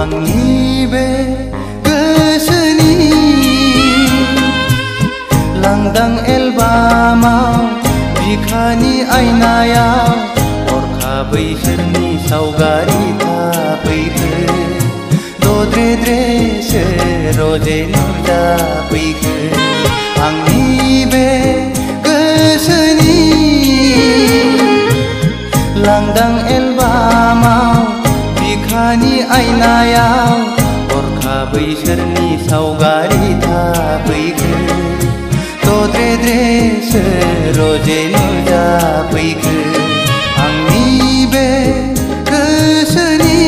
आंनि बे गोसोनि लांदां एलबामाव बिखानि आयनायाव हरखाबै सोरनि सावगारि थाफैखो दद्रेद्रेसो रजे नुजाफैखो आंनि बे गोसोनि लांदां एलबामाव बिखानि आयनायाव हरखाबै सोरनि सावगारि थाफैखो दद्रेद्रेसो रजे नुजाफैखो आंनि बे गोसोनि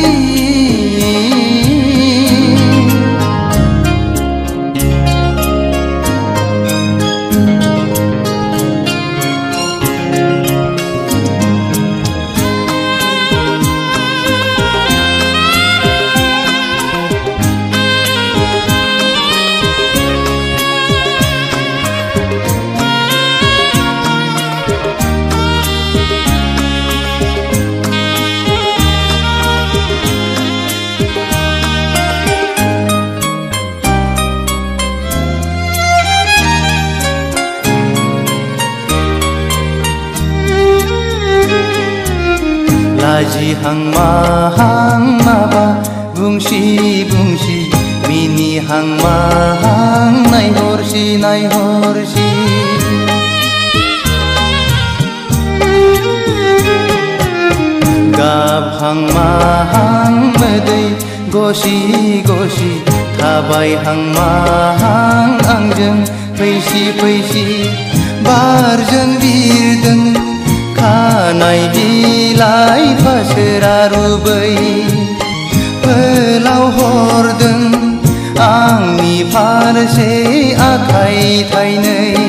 लाजिहां माहां माबा बुंसि बुंसि मिनिहां माहां नायहरसि नायहरसि गाबहां माहां मोदै गसि गसि थाबायहां माहां आंजों फैसि फैसि बारजों बिरदों खानाय बिलाइ फासोरा रुबै फोलाव हरदों आंनि फारसे आखाइ थाइनै